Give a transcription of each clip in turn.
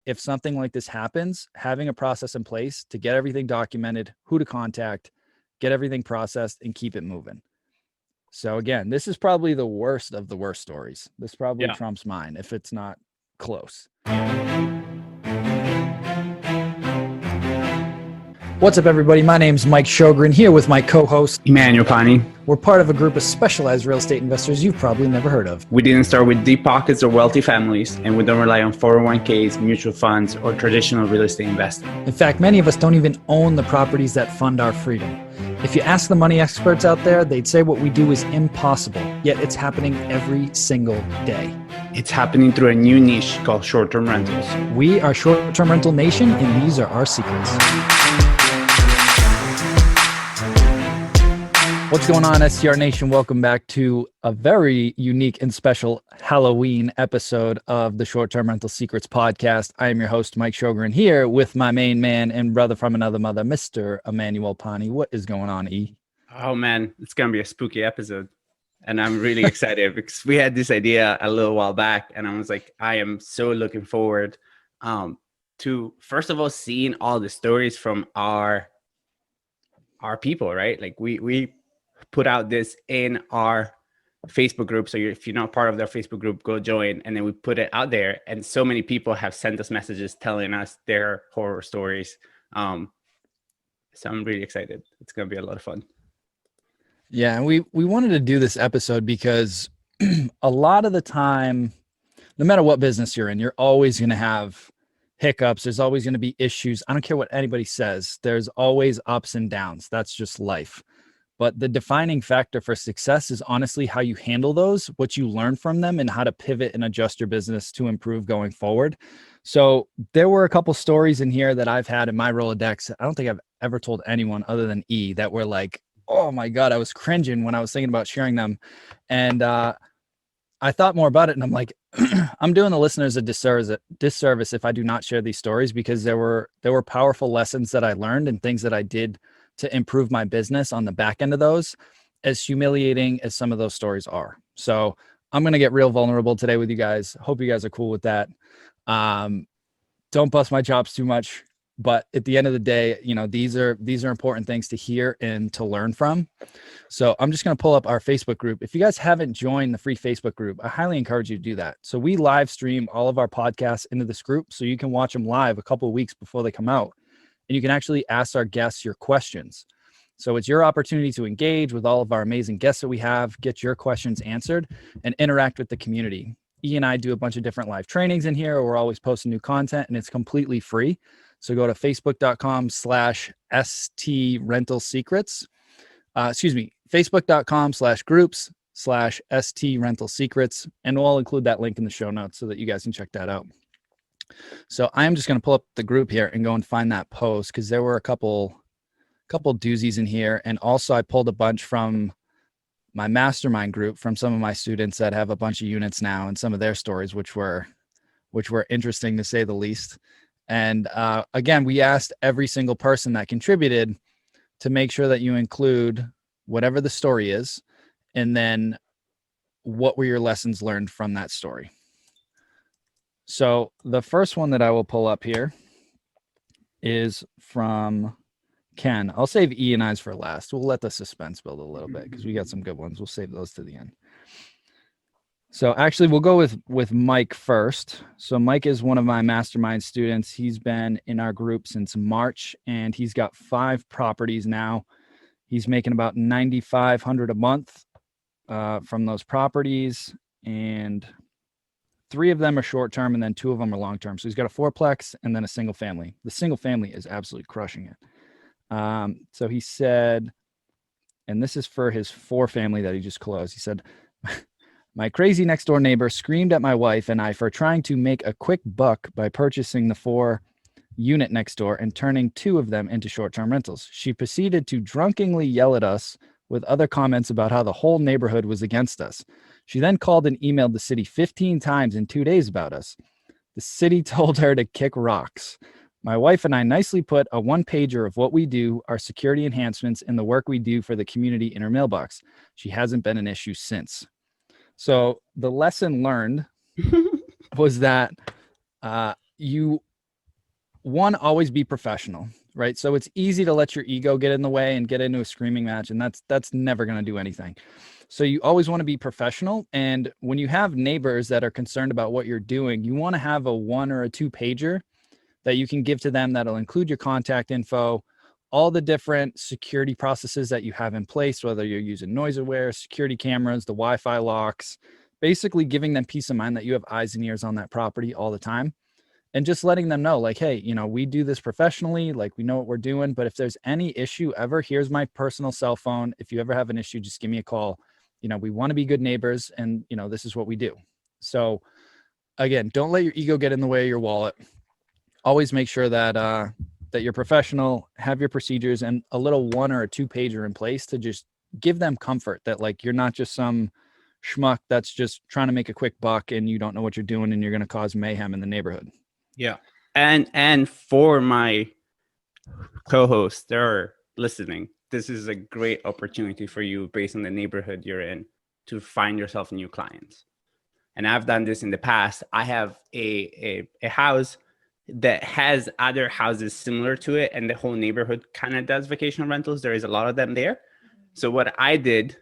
if something like this happens, having a process in place to get everything documented, who to contact, get everything processed, and keep it moving. So again, this is probably the worst of the worst stories. This probably Yeah. trumps mine if it's not close. What's up, everybody? My name's Mike Sjogren, here with my co-host Emanuele Pani. We're part of a group of specialized real estate investors you've probably never heard of. We didn't start with deep pockets or wealthy families, and we don't rely on 401ks, mutual funds, or traditional real estate investing. In fact, many of us don't even own the properties that fund our freedom. If you ask the money experts out there, they'd say what we do is impossible, yet it's happening every single day. It's happening through a new niche called short-term rentals. We are Short-Term Rental Nation, and these are our secrets. What's going on, STR Nation? Welcome back to a very unique and special Halloween episode of the Short-Term Rental Secrets podcast. I am your host, Mike Sjogren, here with my main man and brother from another mother, Mr. Emanuele Pani. What is going on, E? Oh, man, it's going to be a spooky episode. And I'm really excited because we had this idea a little while back. And I was like, I am so looking forward to, first of all, seeing all the stories from our people, right? Like we put out this in our Facebook group. So if you're not part of their Facebook group, go join. And then we put it out there. And so many people have sent us messages telling us their horror stories. So I'm really excited. It's going to be a lot of fun. Yeah, and we wanted to do this episode because a lot of the time, no matter what business you're in, you're always going to have hiccups. There's always going to be issues. I don't care what anybody says. There's always ups and downs. That's just life. But the defining factor for success is honestly how you handle those, what you learn from them, and how to pivot and adjust your business to improve going forward. So there were a couple stories in here that I've had in my Rolodex. I don't think I've ever told anyone other than E that were like, oh my God, I was cringing when I was thinking about sharing them. And I thought more about it, and I'm like, I'm doing the listeners a disservice if I do not share these stories, because there were powerful lessons that I learned and things that I did to improve my business on the back end of those, as humiliating as some of those stories are. So I'm going to get real vulnerable today with you guys. Hope you guys are cool with that. Don't bust my chops too much, but at the end of the day, you know, these are important things to hear and to learn from. So I'm just going to pull up our Facebook group. If you guys haven't joined the free Facebook group, I highly encourage you to do that. So we live stream all of our podcasts into this group, so you can watch them live a couple of weeks before they come out. And you can actually ask our guests your questions. So it's your opportunity to engage with all of our amazing guests that we have, get your questions answered, and interact with the community. E and I do a bunch of different live trainings in here. We're always posting new content, and it's completely free. So go to facebook.com/STRentalSecrets. Facebook.com/groups/STRentalSecrets. And we'll include that link in the show notes so that you guys can check that out. So I'm just going to pull up the group here and go and find that post, because there were a couple doozies in here. And also I pulled a bunch from my mastermind group from some of my students that have a bunch of units now, and some of their stories, which were interesting to say the least. And again, we asked every single person that contributed to make sure that you include whatever the story is, and then what were your lessons learned from that story. So the first one that I will pull up here is from Ken. I'll save E and I's for last. We'll let the suspense build a little bit because we got some good ones. We'll save those to the end. So actually we'll go with Mike first. So Mike is one of my mastermind students. He's been in our group since March, and he's got 5 properties now. He's making about $9,500 a month from those properties, and 3 of them are short-term, and then 2 of them are long-term. So he's got a 4-plex and then a single family. The single family is absolutely crushing it. So he said, and this is for his 4 family that he just closed. He said, my crazy next door neighbor screamed at my wife and I for trying to make a quick buck by purchasing the 4 unit next door and turning 2 of them into short-term rentals. She proceeded to drunkenly yell at us with other comments about how the whole neighborhood was against us. She then called and emailed the city 15 times in 2 days about us. The city told her to kick rocks. My wife and I nicely put a 1-pager of what we do, our security enhancements, and the work we do for the community in her mailbox. She hasn't been an issue since. So the lesson learned was that you one, always be professional, right? So it's easy to let your ego get in the way and get into a screaming match, and that's never going to do anything. So you always want to be professional. And when you have neighbors that are concerned about what you're doing, you want to have a 1 or a 2 pager that you can give to them that'll include your contact info, all the different security processes that you have in place, whether you're using noise aware, security cameras, the Wi-Fi locks, basically giving them peace of mind that you have eyes and ears on that property all the time. And just letting them know, like, hey, we do this professionally, like we know what we're doing, but if there's any issue ever, here's my personal cell phone. If you ever have an issue, just give me a call. We want to be good neighbors, and this is what we do. So again, don't let your ego get in the way of your wallet. Always make sure that that you're professional, have your procedures, and a little 1 or a 2 pager in place to just give them comfort that, like, you're not just some schmuck that's just trying to make a quick buck and you don't know what you're doing and you're going to cause mayhem in the neighborhood. Yeah. And for my co-hosts that are listening, this is a great opportunity for you, based on the neighborhood you're in, to find yourself new clients. And I've done this in the past. I have a house that has other houses similar to it, and the whole neighborhood kind of does vacation rentals. There is a lot of them there. So what I did,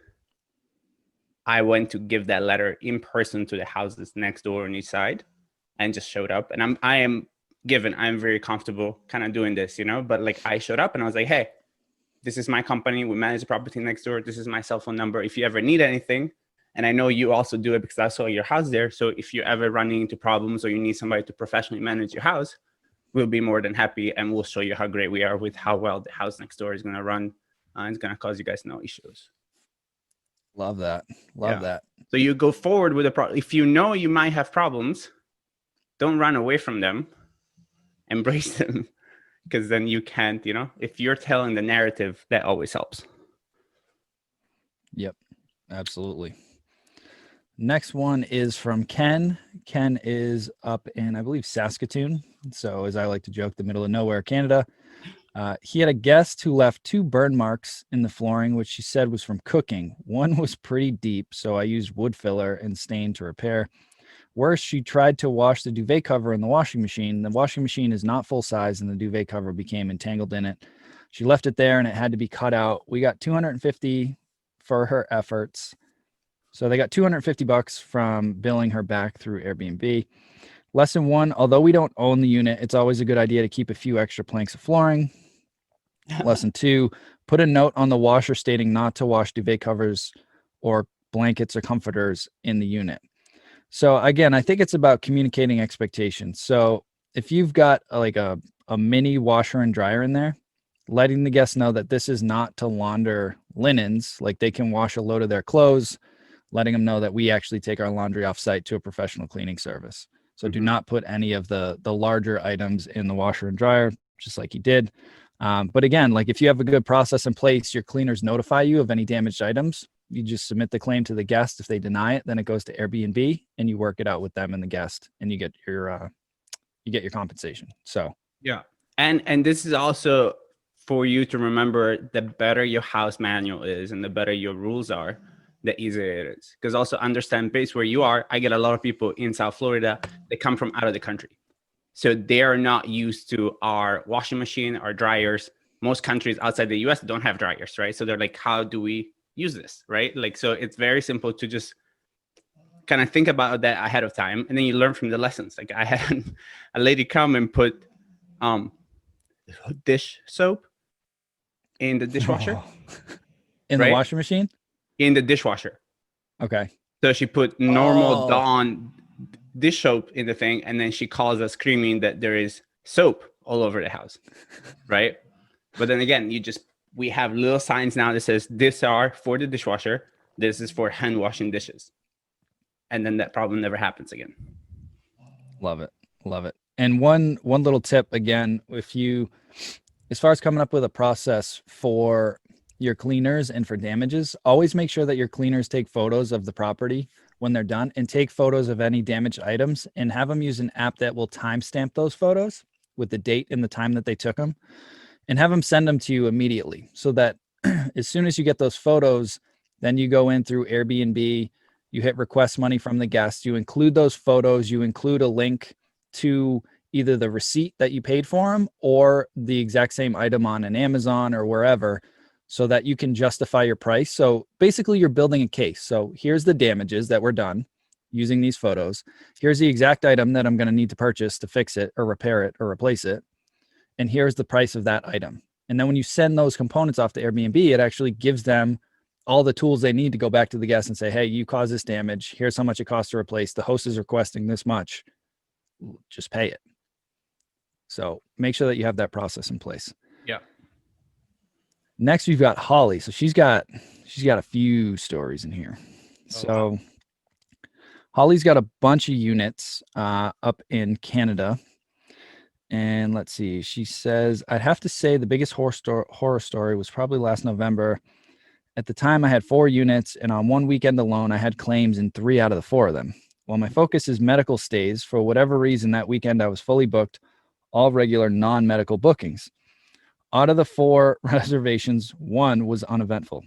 I went to give that letter in person to the houses next door on each side, and just showed up. And I'm very comfortable kind of doing this, but like, I showed up and I was like, hey, this is my company. We manage the property next door. This is my cell phone number. If you ever need anything, and I know you also do it because I saw your house there. So if you're ever running into problems or you need somebody to professionally manage your house, we'll be more than happy, and we'll show you how great we are with how well the house next door is going to run. It's going to cause you guys no issues. Love that. Love that. So you go forward with a problem. If you know you might have problems, don't run away from them. Embrace them, because then you can't, if you're telling the narrative, that always helps. Yep, absolutely. Next one is from Ken. Ken is up in, I believe, Saskatoon. So, as I like to joke, the middle of nowhere, Canada. He had a guest who left 2 burn marks in the flooring, which she said was from cooking. One was pretty deep, so I used wood filler and stain to repair. Worse, she tried to wash the duvet cover in the washing machine. The washing machine is not full size, and the duvet cover became entangled in it. She left it there, and it had to be cut out. We got $250 for her efforts. So they got $250 from billing her back through Airbnb. Lesson 1, although we don't own the unit, it's always a good idea to keep a few extra planks of flooring. Lesson 2, put a note on the washer stating not to wash duvet covers or blankets or comforters in the unit. So again, I think it's about communicating expectations. So if you've got like a mini washer and dryer in there, letting the guests know that this is not to launder linens, like they can wash a load of their clothes, letting them know that we actually take our laundry off site to a professional cleaning service. So do not put any of the larger items in the washer and dryer, just like you did. But again, like if you have a good process in place, your cleaners notify you of any damaged items. You just submit the claim to the guest. If they deny it, then it goes to Airbnb, and you work it out with them and the guest, and you get your compensation. So yeah, and this is also for you to remember: the better your house manual is, and the better your rules are, the easier it is. Because also understand, based where you are, I get a lot of people in South Florida that come from out of the country, so they are not used to our washing machine, our dryers. Most countries outside the US don't have dryers, right? So they're like, how do we use this, right? Like, so it's very simple to just kind of think about that ahead of time, and then you learn from the lessons. Like, I had a lady come and put dish soap in the dishwasher. In the washing machine? In the dishwasher. Okay. So she put normal Dawn dish soap in the thing, and then she calls us screaming that there is soap all over the house, right? But then again, we have little signs now that says, these are for the dishwasher, this is for hand washing dishes. And then that problem never happens again. Love it. Love it. And one little tip, again, as far as coming up with a process for your cleaners and for damages, always make sure that your cleaners take photos of the property when they're done, and take photos of any damaged items, and have them use an app that will timestamp those photos with the date and the time that they took them, and have them send them to you immediately, so that as soon as you get those photos, then you go in through Airbnb, you hit request money from the guest, you include those photos, you include a link to either the receipt that you paid for them or the exact same item on an Amazon or wherever, so that you can justify your price. So basically you're building a case. So here's the damages that were done using these photos. Here's the exact item that I'm going to need to purchase to fix it or repair it or replace it. And here's the price of that item. And then when you send those components off to Airbnb, it actually gives them all the tools they need to go back to the guest and say, hey, you caused this damage. Here's how much it costs to replace. The host is requesting this much. Just pay it. So make sure that you have that process in place. Yeah. Next, we've got Holly. So she's got a few stories in here. Wow. Holly's got a bunch of units up in Canada. And let's see, she says, I'd have to say the biggest horror story was probably last November. At the time, I had 4 units, and on one weekend alone, I had claims in 3 out of the 4 of them. While my focus is medical stays, for whatever reason, that weekend I was fully booked, all regular non-medical bookings. Out of the 4 reservations, 1 was uneventful.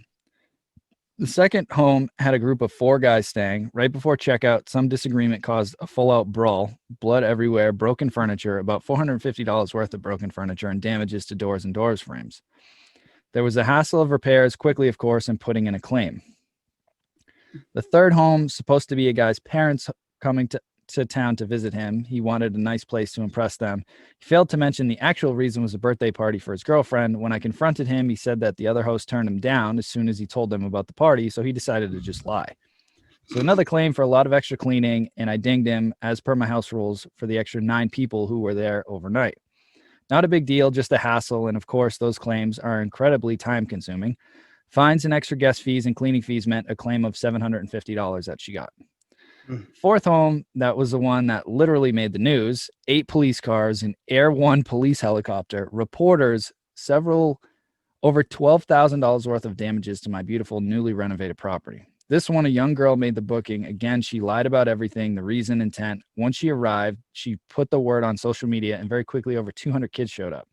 The second home had a group of 4 guys staying. Right before checkout, some disagreement caused a full-out brawl, blood everywhere, broken furniture, about $450 worth of broken furniture, and damages to doors and doors frames. There was a hassle of repairs, quickly, of course, and putting in a claim. The third home, supposed to be a guy's parents coming to town to visit him. He wanted a nice place to impress them. He failed to mention the actual reason was a birthday party for his girlfriend. When I confronted him, he said that the other host turned him down as soon as he told them about the party, so he decided to just lie. So another claim for a lot of extra cleaning, and I dinged him, as per my house rules, for the extra 9 people who were there overnight. Not a big deal, just a hassle, and of course, those claims are incredibly time-consuming. Fines and extra guest fees and cleaning fees meant a claim of $750 that she got. Fourth home, that was the one that literally made the news. 8 police cars, an Air One police helicopter, reporters, over $12,000 worth of damages to my beautiful newly renovated property. This one, a young girl made the booking. Again, she lied about everything, the reason, intent. Once she arrived, she put the word on social media, and very quickly over 200 kids showed up.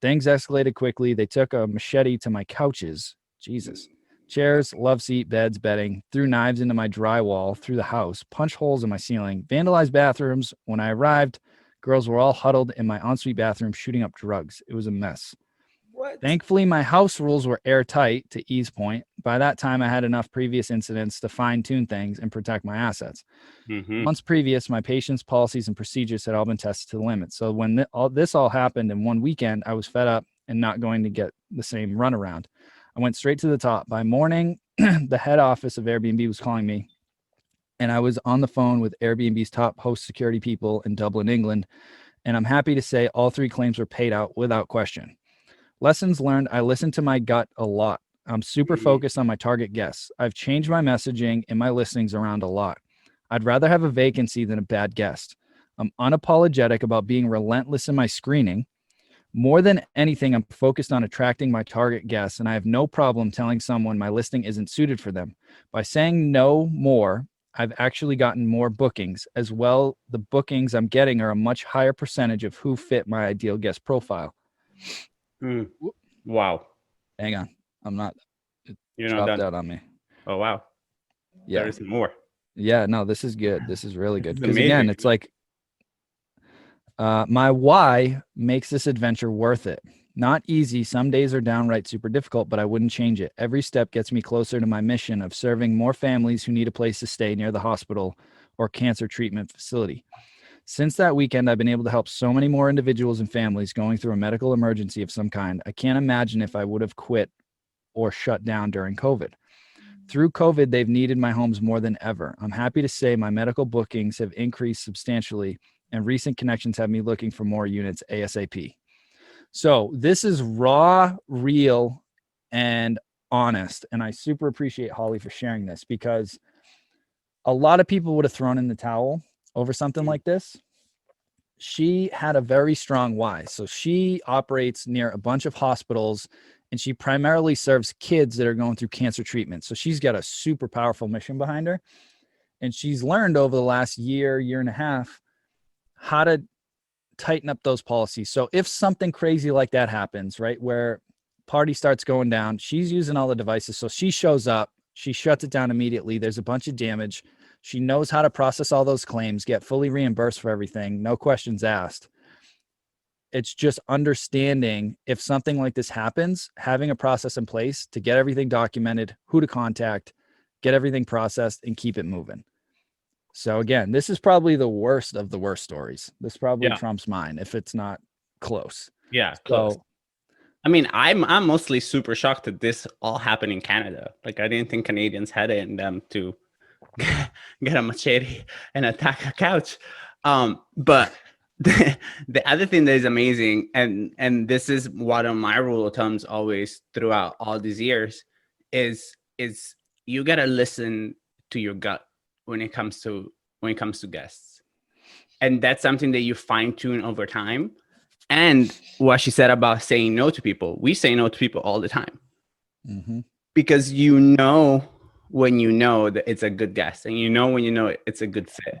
Things escalated quickly. They took a machete to my couches. Jesus. Chairs, love seat, beds, bedding, threw knives into my drywall, through the house, punched holes in my ceiling, vandalized bathrooms. When I arrived, girls were all huddled in my ensuite bathroom shooting up drugs. It was a mess. What? Thankfully, my house rules were airtight to ease point. By that time, I had enough previous incidents to fine-tune things and protect my assets. Months previous, my patients, policies, and procedures had all been tested to the limit. So when this all happened in one weekend, I was fed up and not going to get the same runaround. I went straight to the top. By morning, the head office of Airbnb was calling me, and I was on the phone with Airbnb's top host security people in Dublin, England, and I'm happy to say all 3 claims were paid out without question. Lessons learned, I listened to my gut a lot. I'm super focused on my target guests. I've changed my messaging and my listings around a lot. I'd rather have a vacancy than a bad guest. I'm unapologetic about being relentless in my screening. More than anything, I'm focused on attracting my target guests, and I have no problem telling someone my listing isn't suited for them. By saying no more, I've actually gotten more bookings. As well, the bookings I'm getting are a much higher percentage of who fit my ideal guest profile. Wow. Hang on. I'm not. You're not done. Out on me. Oh, wow. Yeah. There is more. Yeah, no, this is good. This is really good. Because again, it's like, my why makes this adventure worth it. Not easy. Some days are downright super difficult, but I wouldn't change it. Every step gets me closer to my mission of serving more families who need a place to stay near the hospital or cancer treatment facility. Since that weekend, I've been able to help so many more individuals and families going through a medical emergency of some kind. I can't imagine if I would have quit or shut down during COVID. Through COVID, they've needed my homes more than ever. I'm happy to say my medical bookings have increased substantially, and recent connections have me looking for more units ASAP. So this is raw, real, and honest. And I super appreciate Holly for sharing this, because a lot of people would have thrown in the towel over something like this. She had a very strong why. So she operates near a bunch of hospitals, and she primarily serves kids that are going through cancer treatment. So she's got a super powerful mission behind her. And she's learned over the last year and a half, how to tighten up those policies. So if something crazy like that happens, right, where party starts going down, she's using all the devices. So she shows up, she shuts it down immediately. There's a bunch of damage. She knows how to process all those claims, get fully reimbursed for everything, no questions asked. It's just understanding if something like this happens, having a process in place to get everything documented, who to contact, get everything processed, and keep it moving. So again, this is probably the worst of the worst stories. This probably trumps mine if it's not close. Yeah, close. So, I mean, I'm mostly super shocked that this all happened in Canada. Like, I didn't think Canadians had it in them to get a machete and attack a couch. But the other thing that is amazing, and this is one of my rule of thumbs always throughout all these years, is you gotta listen to your gut when it comes to guests, and that's something that you fine tune over time. And what she said about saying no to people, we say no to people all the time, because you know when you know that it's a good guest, and you know when you know it's a good fit.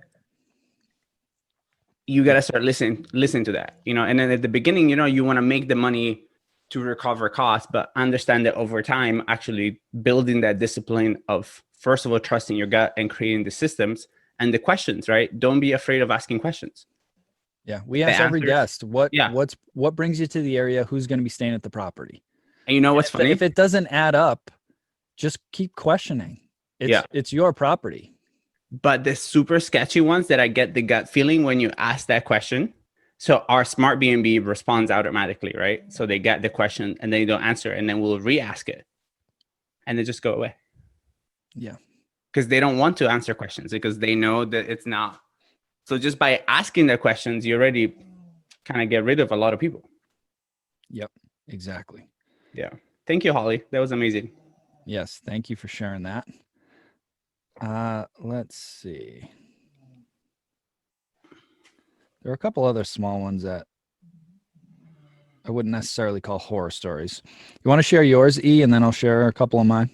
You got to start listening to that, you know. And then at the beginning, you know, you want to make the money to recover costs, but understand that over time, actually building that discipline of, first of all, trusting your gut and creating the systems and the questions, right? Don't be afraid of asking questions. Yeah, we ask every guest what brings you to the area, who's going to be staying at the property. And you know what's funny? If it doesn't add up, just keep questioning. It's your property. But the super sketchy ones that I get the gut feeling when you ask that question. So our smart B&B responds automatically, right? So they get the question and they don't answer, and then we'll re-ask it, and they just go away. Yeah, because they don't want to answer questions, because they know that it's not. So just by asking the questions, you already kind of get rid of a lot of people. Yep, exactly. Yeah. Thank you, Holly. That was amazing. Yes, thank you for sharing that. Let's see. There are a couple other small ones that I wouldn't necessarily call horror stories. You want to share yours, E, and then I'll share a couple of mine?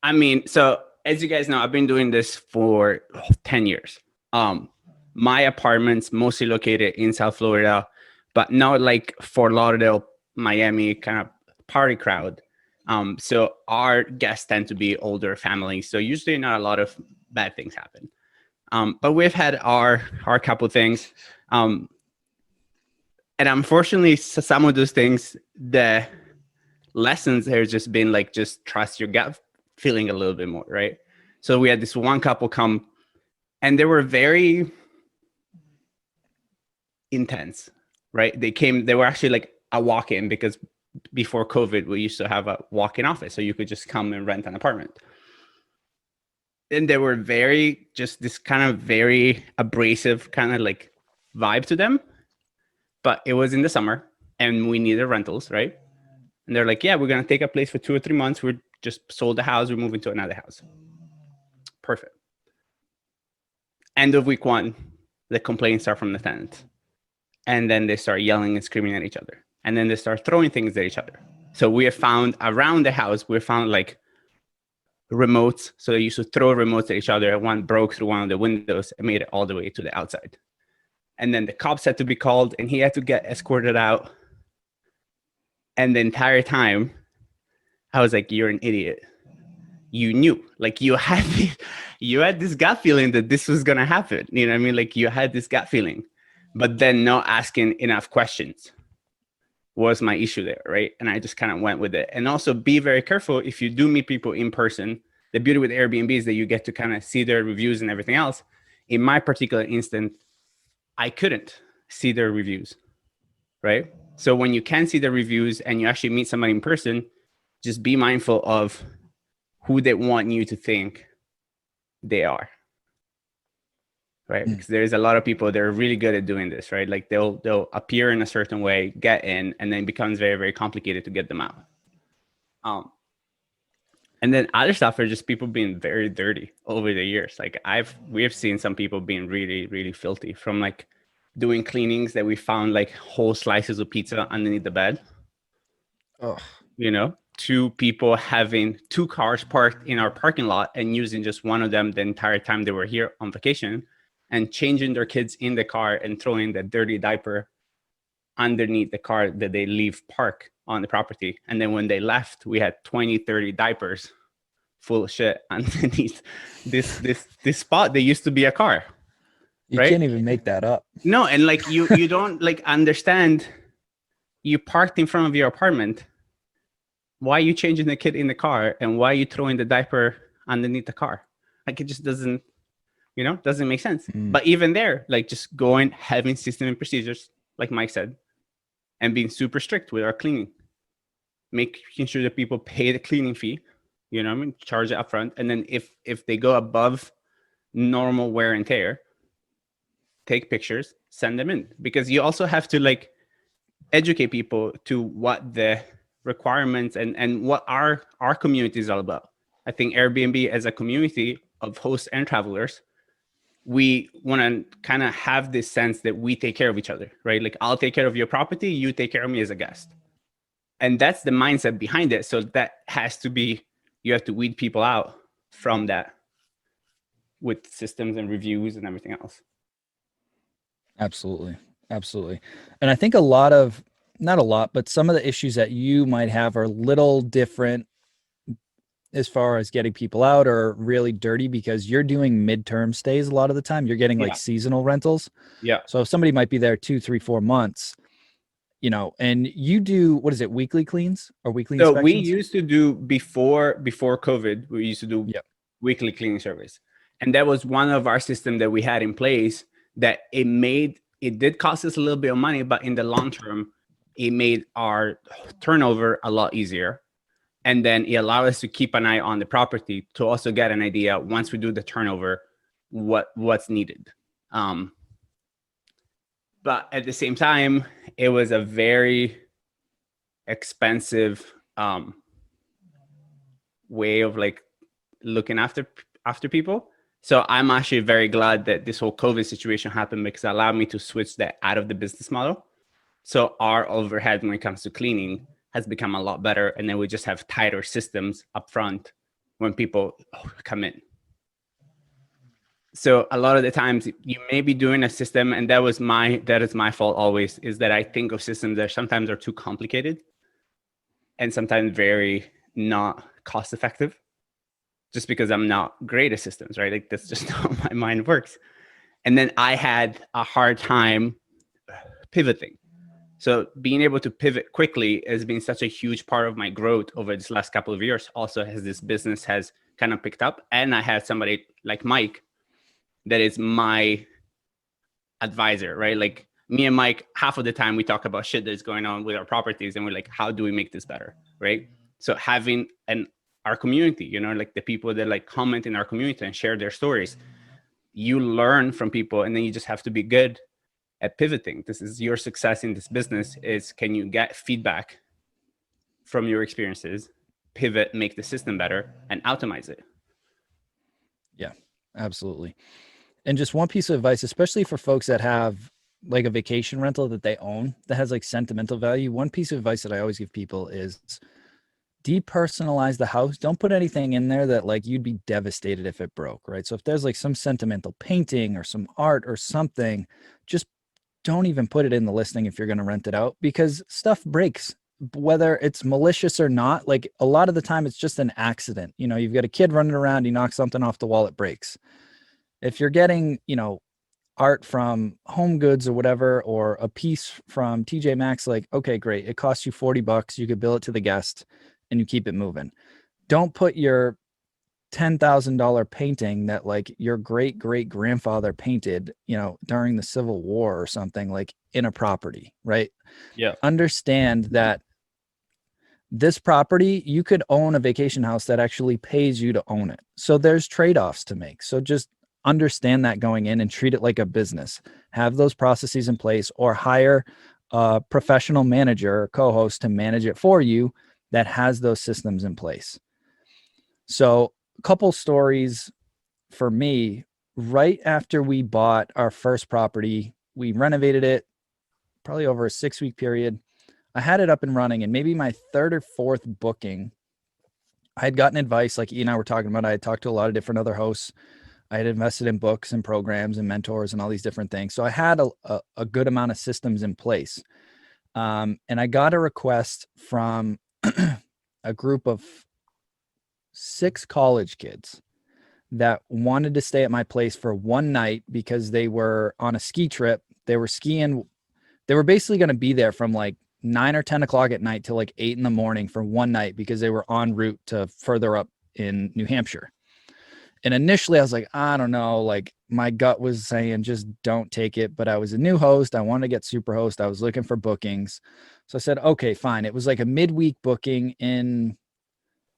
I mean, so as you guys know, I've been doing this for 10 years. My apartment's mostly located in South Florida, but not like Fort Lauderdale, Miami kind of party crowd. So our guests tend to be older families. So usually not a lot of bad things happen. But we've had our couple things. And unfortunately, some of those things, the lessons have just been like, just trust your gut feeling a little bit more, right? So we had this one couple come, and they were very intense, right? They were actually like a walk-in, because before COVID, we used to have a walk-in office, so you could just come and rent an apartment. And they were just this kind of very abrasive kind of like vibe to them. But it was in the summer and we needed rentals, right? And they're like, yeah, we're going to take a place for 2 or 3 months. We just sold the house. We're moving to another house. Perfect. End of week 1, the complaints start from the tenants. And then they start yelling and screaming at each other. And then they start throwing things at each other. So we have found around the house, we found like remotes. So they used to throw remotes at each other. One broke through one of the windows and made it all the way to the outside. And then the cops had to be called, and he had to get escorted out. And the entire time, I was like, you're an idiot. You knew, like you had this gut feeling that this was going to happen. You know what I mean? Like you had this gut feeling, but then not asking enough questions was my issue there, right? And I just kind of went with it. And also be very careful if you do meet people in person. The beauty with Airbnb is that you get to kind of see their reviews and everything else. In my particular instance, I couldn't see their reviews, right? So when you can see the reviews and you actually meet somebody in person, just be mindful of who they want you to think they are, right? Because there's a lot of people that are really good at doing this, right? Like they'll appear in a certain way, get in, and then it becomes very, very complicated to get them out. And then other stuff are just people being very dirty over the years. Like we have seen some people being really, really filthy, from like doing cleanings that we found like whole slices of pizza underneath the bed. Oh, you know, to people having 2 cars parked in our parking lot and using just one of them the entire time they were here on vacation, and changing their kids in the car and throwing the dirty diaper underneath the car that they leave park on the property. And then when they left, we had 20, 30 diapers full of shit underneath this spot that used to be a car. You right? can't even make that up. No, and like you don't like understand. You parked in front of your apartment. Why are you changing the kid in the car, and why are you throwing the diaper underneath the car? Like it just doesn't, doesn't make sense. But even there, like just going, having system and procedures, like Mike said, and being super strict with our cleaning, making sure that people pay the cleaning fee, charge it up front. And then if they go above normal wear and tear, take pictures, send them in, because you also have to like educate people to what the requirements and what our community is all about. I think Airbnb as a community of hosts and travelers, we want to kind of have this sense that we take care of each other, right? Like I'll take care of your property, you take care of me as a guest. And that's the mindset behind it. So that has to be, you have to weed people out from that with systems and reviews and everything else. Absolutely. Absolutely. And I think not a lot, but some of the issues that you might have are little different as far as getting people out, or really dirty because you're doing midterm stays a lot of the time. You're getting like seasonal rentals. Yeah. So if somebody might be there 2, 3, 4 months, and you do, what is it, weekly cleans or weekly inspections? We used to do before COVID, we used to do weekly cleaning service. And that was one of our systems that we had in place that it did cost us a little bit of money, but in the long term, it made our turnover a lot easier. And then it allowed us to keep an eye on the property to also get an idea once we do the turnover, what's needed. But at the same time, it was a very expensive way of like looking after people. So I'm actually very glad that this whole COVID situation happened, because it allowed me to switch that out of the business model. So our overhead when it comes to cleaning has become a lot better. And then we just have tighter systems up front when people come in. So a lot of the times you may be doing a system, and that is my fault always, is that I think of systems that sometimes are too complicated and sometimes very not cost effective, just because I'm not great at systems, right? Like that's just how my mind works. And then I had a hard time pivoting. So being able to pivot quickly has been such a huge part of my growth over this last couple of years. Also, as this business has kind of picked up, and I had somebody like Mike that is my advisor, right? Like me and Mike, half of the time we talk about shit that's going on with our properties, and we're like, how do we make this better, right? So having our community, like the people that like comment in our community and share their stories, you learn from people, and then you just have to be good at pivoting. This is your success in this business, is can you get feedback from your experiences, pivot, make the system better, and optimize it. Yeah, absolutely. And just one piece of advice, especially for folks that have like a vacation rental that they own that has like sentimental value. One piece of advice that I always give people is depersonalize the house. Don't put anything in there that like you'd be devastated if it broke, right? So if there's like some sentimental painting or some art or something, just don't even put it in the listing if you're going to rent it out, because stuff breaks, whether it's malicious or not. Like a lot of the time it's just an accident. You've got a kid running around, he knocks something off the wall, it breaks. If you're getting, art from Home Goods or whatever, or a piece from TJ Maxx, like, okay, great. It costs you $40. You could bill it to the guest and you keep it moving. Don't put your $10,000 painting that like your great grandfather painted, during the Civil War or something, like in a property, right? Yeah. Understand that this property, you could own a vacation house that actually pays you to own it. So there's trade-offs to make. So just understand that going in and treat it like a business. Have those processes in place, or hire a professional manager or co-host to manage it for you that has those systems in place. So a couple stories for me. Right after we bought our first property, we renovated it probably over a 6-week period. I had it up and running, and maybe my third or fourth booking, I had gotten advice like Ian and I were talking about. I had talked to a lot of different other hosts. I had invested in books and programs and mentors and all these different things. So I had a good amount of systems in place. And I got a request from a group of 6 college kids that wanted to stay at my place for one night because they were on a ski trip. They were skiing. They were basically going to be there from like 9 or 10 o'clock at night till like 8 in the morning for one night because they were en route to further up in New Hampshire. And initially I was like, I don't know, like my gut was saying just don't take it. But I was a new host. I wanted to get Superhost. I was looking for bookings. So I said, okay, fine. It was like a midweek booking in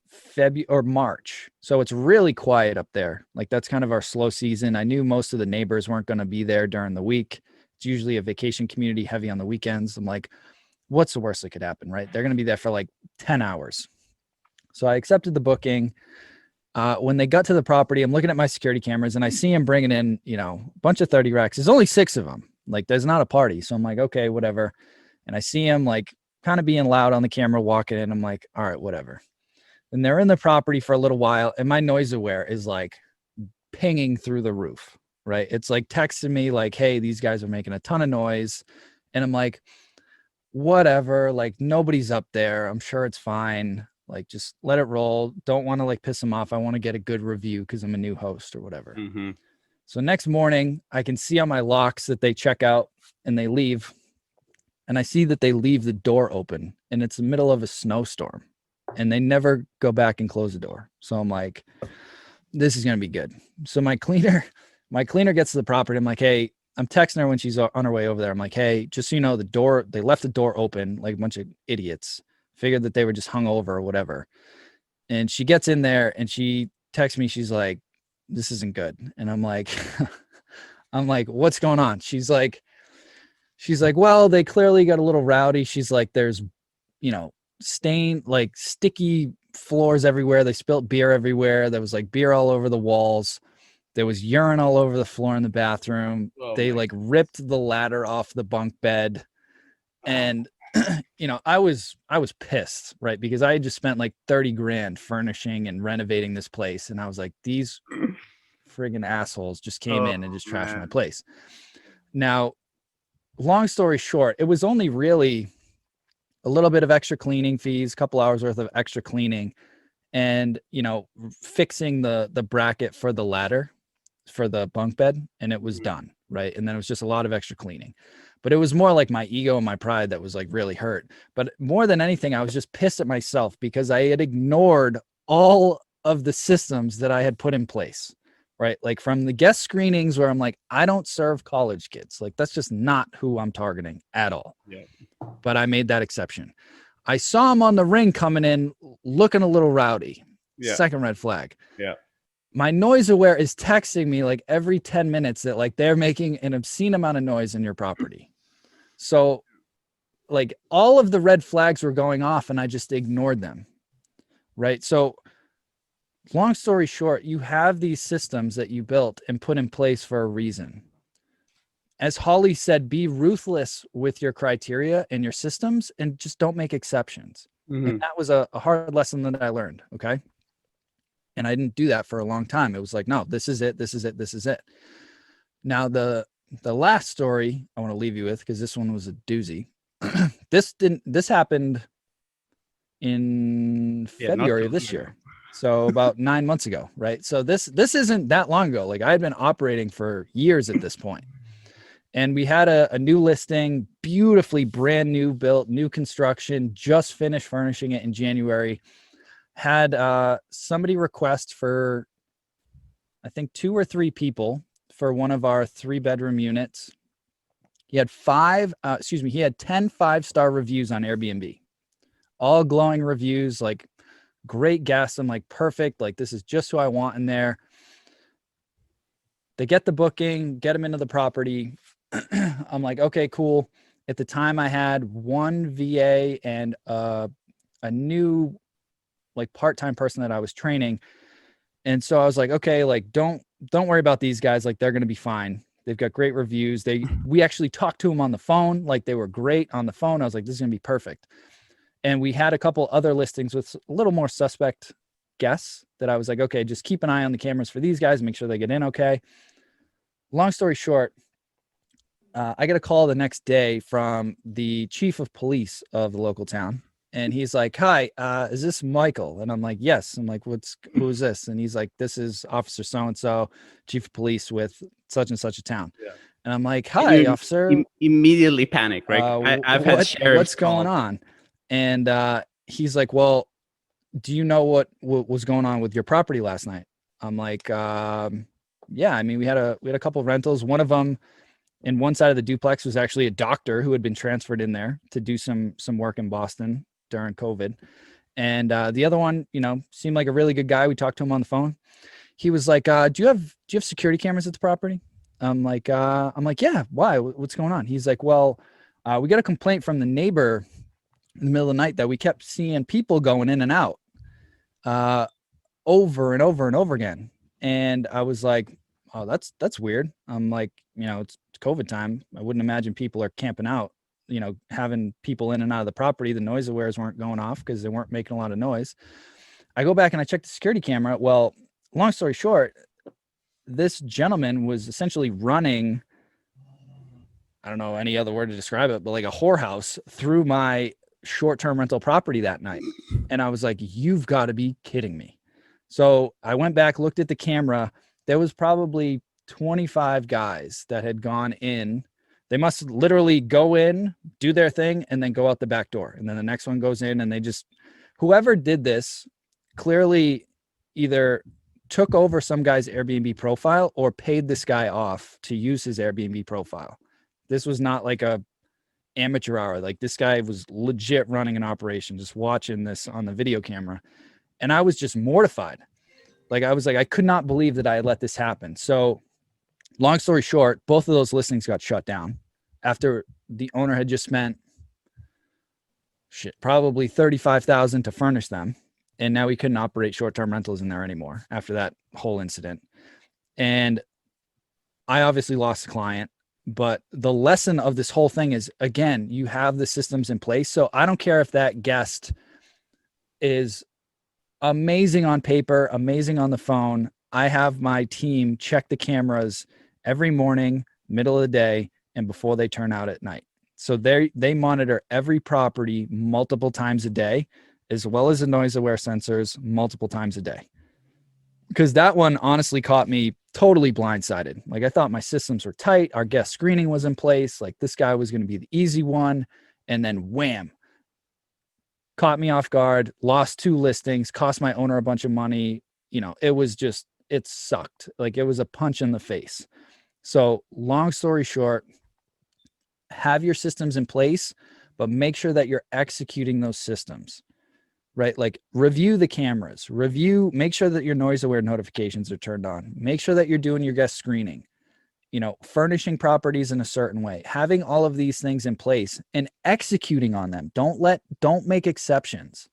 February or March. So it's really quiet up there. Like that's kind of our slow season. I knew most of the neighbors weren't going to be there during the week. It's usually a vacation community heavy on the weekends. I'm like, what's the worst that could happen, right? They're going to be there for like 10 hours. So I accepted the booking. When they got to the property, I'm looking at my security cameras and I see him bringing in, you know, a bunch of 30 racks. There's only 6 of them. Like there's not a party. So I'm like, okay, whatever. And I see him like kind of being loud on the camera walking in. I'm like, all right, whatever. And they're in the property for a little while. And my noise aware is like pinging through the roof, right? It's like texting me like, hey, these guys are making a ton of noise. And I'm like, whatever, like nobody's up there. I'm sure it's fine. Like, just let it roll. Don't want to like piss them off. I want to get a good review because I'm a new host or whatever. Mm-hmm. So next morning, I can see on my locks that they check out and they leave. And I see that they leave the door open and it's the middle of a snowstorm and they never go back and close the door. So I'm like, this is going to be good. So my cleaner gets to the property. I'm like, hey, I'm texting her when she's on her way over there. I'm like, hey, just so you know, they left the door open like a bunch of idiots. Figured that they were just hung over or whatever. And she gets in there and she texts me. She's like, this isn't good. And I'm like, what's going on? She's like, well, they clearly got a little rowdy. She's like, there's, you know, like sticky floors everywhere. They spilt beer everywhere. There was like beer all over the walls. There was urine all over the floor in the bathroom. They like ripped the ladder off the bunk bed. And you know, I was pissed, right? Because I had just spent like 30 grand furnishing and renovating this place. And I was like, these friggin' assholes just came in and just trashed my place. Now, long story short, it was only really a little bit of extra cleaning fees, a couple hours worth of extra cleaning and, you know, fixing the bracket for the ladder for the bunk bed. And it was done. Right. And then it was just a lot of extra cleaning. But it was more like my ego and my pride that was like really hurt. But more than anything, I was just pissed at myself because I had ignored all of the systems that I had put in place, right? Like from the guest screenings where I'm like, I don't serve college kids. Like that's just not who I'm targeting at all. Yeah. But I made that exception. I saw him on the ring coming in looking a little rowdy. Yeah. Second red flag. Yeah. My noise aware is texting me like every 10 minutes that like they're making an obscene amount of noise in your property. So like all of the red flags were going off and I just ignored them. Right. So long story short, you have these systems that you built and put in place for a reason. As Holly said, be ruthless with your criteria and your systems and just don't make exceptions. Mm-hmm. And that was a hard lesson that I learned. Okay. And I didn't do that for a long time. It was like, no, this is it. This is it. This is it. Now, the last story I want to leave you with, because this one was a doozy. This happened in February of this year. So about 9 months ago. Right. So this isn't that long ago. Like I had been operating for years at this point. And we had a new listing, beautifully brand new built, new construction, just finished furnishing it in January. Had somebody request for, I think 2 or 3 people for one of our 3-bedroom units. He had 10 5-star reviews on Airbnb, all glowing reviews, like great guests. I'm like, perfect. Like this is just who I want in there. They get the booking, get them into the property. I'm like, okay, cool. At the time I had 1 VA and a new like part-time person that I was training. And so I was like, okay, like don't worry about these guys. Like they're going to be fine. They've got great reviews. We actually talked to them on the phone. Like they were great on the phone. I was like, this is going to be perfect. And we had a couple other listings with a little more suspect guests that I was like, okay, just keep an eye on the cameras for these guys, make sure they get in okay. Long story short, I get a call the next day from the chief of police of the local town. And he's like, "Hi, is this Michael?" And I'm like, "Yes." I'm like, who is this?" And he's like, "This is Officer So-and-so, chief of police with such and such a town." Yeah. And I'm like, And "Hi, you officer. immediately panic, right? I've had sheriffs What's going call. on?" And he's like, "Well, do you know what was going on with your property last night?" I'm like, "Yeah, I mean, we had a couple of rentals. One of them in one side of the duplex was actually a doctor who had been transferred in there to do some work in Boston during COVID. And the other one, seemed like a really good guy. We talked to him on the phone. He was like, do you have security cameras at the property?" I'm like, "Yeah, why? What's going on?" He's like, "Well, we got a complaint from the neighbor in the middle of the night that we kept seeing people going in and out over and over and over again." And I was like, "Oh, that's weird." I'm like, it's COVID time. I wouldn't imagine people are camping out, having people in and out of the property. The noise awares weren't going off because they weren't making a lot of noise. I go back and I check the security camera. Well, long story short, this gentleman was essentially running, I don't know any other word to describe it, but like a whorehouse through my short-term rental property that night. And I was like, "You've got to be kidding me." So I went back, looked at the camera. There was probably 25 guys that had gone in. They must literally go in, do their thing, and then go out the back door. And then the next one goes in, and they just, whoever did this clearly either took over some guy's Airbnb profile or paid this guy off to use his Airbnb profile. This was not like a amateur hour. Like, this guy was legit running an operation, just watching this on the video camera. And I was just mortified. Like, I was like, I could not believe that I had let this happen. So long story short, both of those listings got shut down after the owner had just spent probably $35,000 to furnish them. And now we couldn't operate short-term rentals in there anymore after that whole incident. And I obviously lost a client, but the lesson of this whole thing is, again, you have the systems in place. So I don't care if that guest is amazing on paper, amazing on the phone. I have my team check the cameras every morning, middle of the day, and before they turn out at night. So they monitor every property multiple times a day, as well as the noise aware sensors multiple times a day. Because that one honestly caught me totally blindsided. Like, I thought my systems were tight. Our guest screening was in place. Like, this guy was going to be the easy one. And then wham, caught me off guard, lost 2 listings, cost my owner a bunch of money. It sucked. Like, it was a punch in the face. So long story short, have your systems in place, but make sure that you're executing those systems, right? Like, review the cameras, make sure that your noise aware notifications are turned on, make sure that you're doing your guest screening, furnishing properties in a certain way, having all of these things in place and executing on them. Don't make exceptions.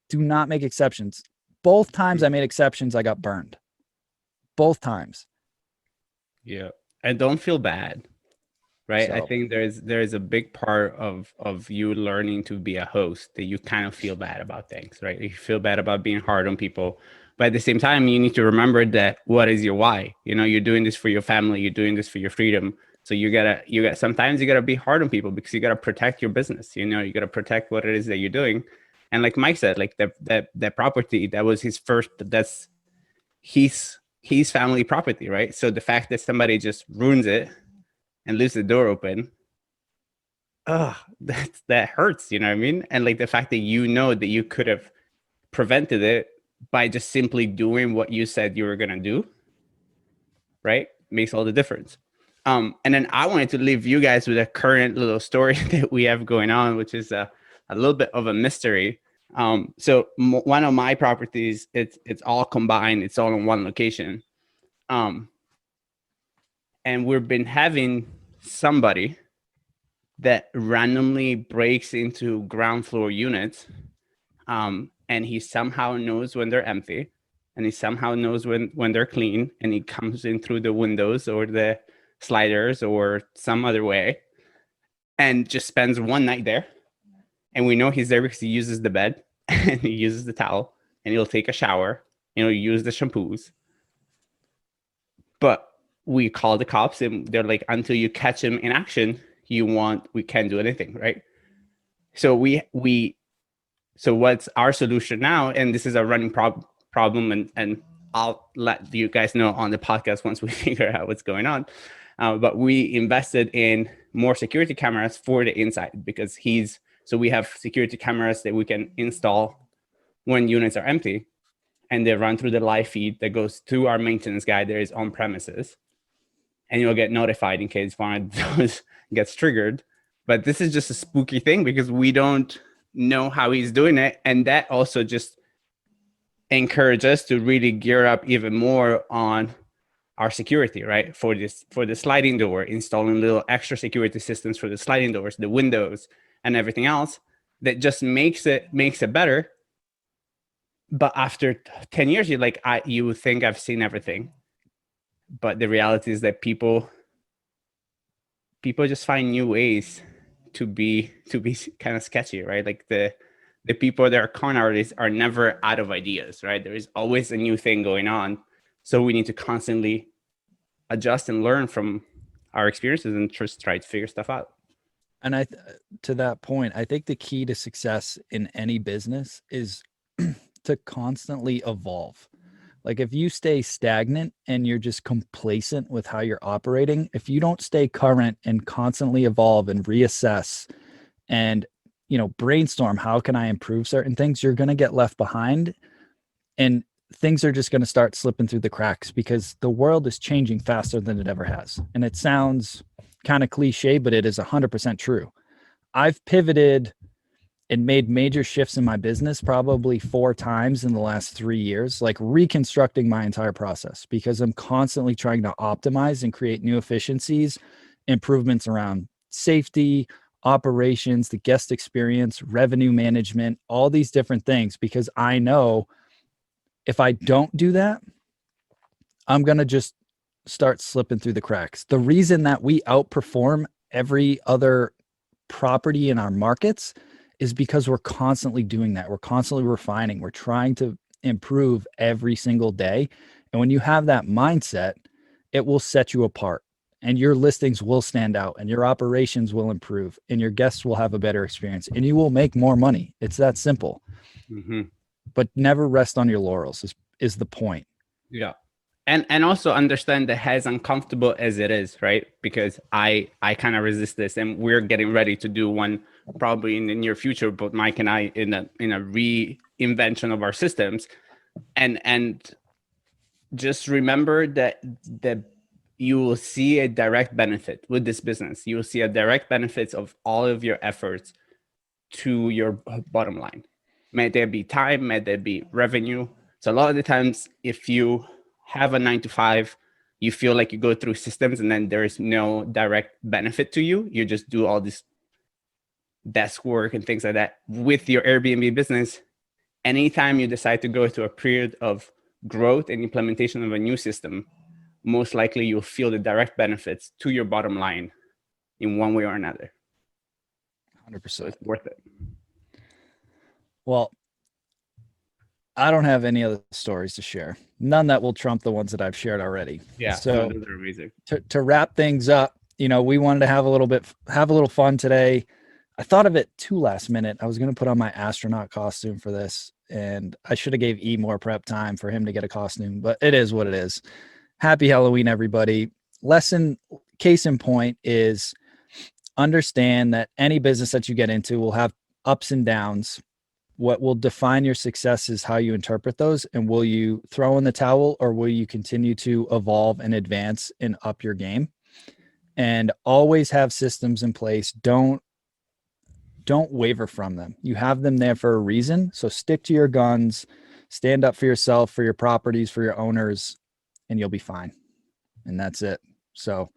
Do not make exceptions. Both times I made exceptions, I got burned. Both times. Yeah. And don't feel bad. Right. So, I think there's a big part of you learning to be a host that you kind of feel bad about things, right? You feel bad about being hard on people. But at the same time, you need to remember that what is your why? You're doing this for your family, you're doing this for your freedom. So sometimes you gotta be hard on people because you gotta protect your business. You gotta protect what it is that you're doing. And like Mike said, like that property, that was that's his family property, right? So the fact that somebody just ruins it and leaves the door open, that hurts, you know what I mean? And like the fact that that you could have prevented it by just simply doing what you said you were gonna do, right, makes all the difference. And then I wanted to leave you guys with a current little story that we have going on, which is a little bit of a mystery. So one of my properties, it's all combined, it's all in one location. And we've been having somebody that randomly breaks into ground floor units, and he somehow knows when they're empty, and he somehow knows when they're clean, and he comes in through the windows or the sliders or some other way, and just spends one night there. And we know he's there because he uses the bed and he uses the towel, and he'll take a shower, use the shampoos. But we call the cops, and they're like, until you catch him in action, we can't do anything, right? So we So what's our solution now? And this is a running problem, and I'll let you guys know on the podcast once we figure out what's going on. But we invested in more security cameras for the inside, because so we have security cameras that we can install when units are empty, and they run through the live feed that goes to our maintenance guy that is on premises. And you'll get notified in case one of those gets triggered. But this is just a spooky thing because we don't know how he's doing it. And that also just encourages us to really gear up even more on our security, right? For the sliding door, installing little extra security systems for the sliding doors, the windows, and everything else that just makes it better. But after 10 years, you're like, you think I've seen everything. But the reality is that people just find new ways to be kind of sketchy, right? Like the people that are con artists are never out of ideas, right? There is always a new thing going on. So we need to constantly adjust and learn from our experiences and just try to figure stuff out. And to that point, I think the key to success in any business is to constantly evolve. Like if you stay stagnant and you're just complacent with how you're operating, if you don't stay current and constantly evolve and reassess and, brainstorm, how can I improve certain things, you're going to get left behind and things are just going to start slipping through the cracks because the world is changing faster than it ever has. And it sounds kind of cliche, but it is 100% true. I've pivoted and made major shifts in my business probably 4 times in the last 3 years, like reconstructing my entire process because I'm constantly trying to optimize and create new efficiencies, improvements around safety, operations, the guest experience, revenue management, all these different things, because I know if I don't do that, I'm going to just start slipping through the cracks. The reason that we outperform every other property in our markets is because we're constantly doing that. We're constantly refining. We're trying to improve every single day. And when you have that mindset, it will set you apart and your listings will stand out and your operations will improve and your guests will have a better experience and you will make more money. It's that simple. Mm-hmm. But never rest on your laurels is the point. Yeah. And also understand that as uncomfortable as it is, right? Because I kind of resist this, and we're getting ready to do one probably in the near future, but Mike and I in a reinvention of our systems. And just remember that you will see a direct benefit with this business. You will see a direct benefits of all of your efforts to your bottom line. May there be time, may there be revenue. So a lot of the times, if you have a 9 to 5, you feel like you go through systems and then there is no direct benefit to you. You just do all this desk work and things like that. With your Airbnb business, anytime you decide to go through a period of growth and implementation of a new system, most likely you'll feel the direct benefits to your bottom line in one way or another. 100%. So it's worth it. Well, I don't have any other stories to share. None that will trump the ones that I've shared already. Yeah. So those are amazing. To wrap things up, we wanted to have a little fun today. I thought of it too last minute. I was going to put on my astronaut costume for this, and I should have gave E more prep time for him to get a costume, but it is what it is. Happy Halloween, everybody. Case in point is understand that any business that you get into will have ups and downs. What will define your success is how you interpret those. And will you throw in the towel or will you continue to evolve and advance and up your game? And always have systems in place. Don't waver from them. You have them there for a reason. So stick to your guns, stand up for yourself, for your properties, for your owners, and you'll be fine. And that's it. So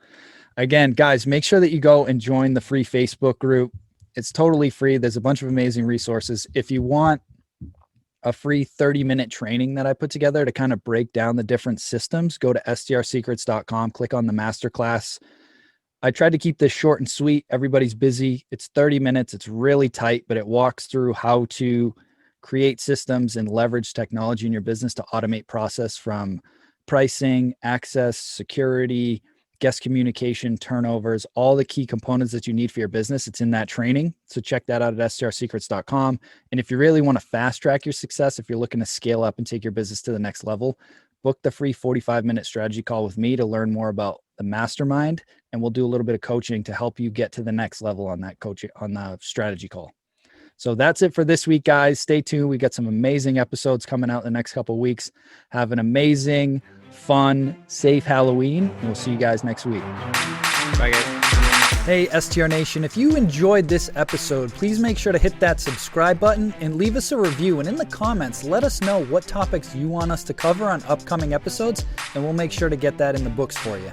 again, guys, make sure that you go and join the free Facebook group. It's totally free. There's a bunch of amazing resources. If you want a free 30-minute training that I put together to kind of break down the different systems, go to strsecrets.com, click on the masterclass. I tried to keep this short and sweet. Everybody's busy. It's 30 minutes. It's really tight, but it walks through how to create systems and leverage technology in your business to automate process from pricing, access, security, guest communication, turnovers, all the key components that you need for your business. It's in that training. So check that out at strsecrets.com. And if you really want to fast track your success, if you're looking to scale up and take your business to the next level, book the free 45-minute strategy call with me to learn more about the mastermind. And we'll do a little bit of coaching to help you get to the next level on that coaching, on the strategy call. So that's it for this week, guys. Stay tuned. We got some amazing episodes coming out in the next couple of weeks. Have an amazing, fun, safe Halloween, and we'll see you guys next week. Bye, guys. Hey, STR Nation, if you enjoyed this episode, please make sure to hit that subscribe button and leave us a review. And in the comments, let us know what topics you want us to cover on upcoming episodes, and we'll make sure to get that in the books for you.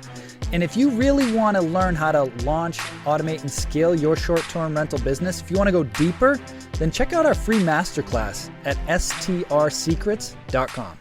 And if you really want to learn how to launch, automate, and scale your short-term rental business, if you want to go deeper, then check out our free masterclass at strsecrets.com.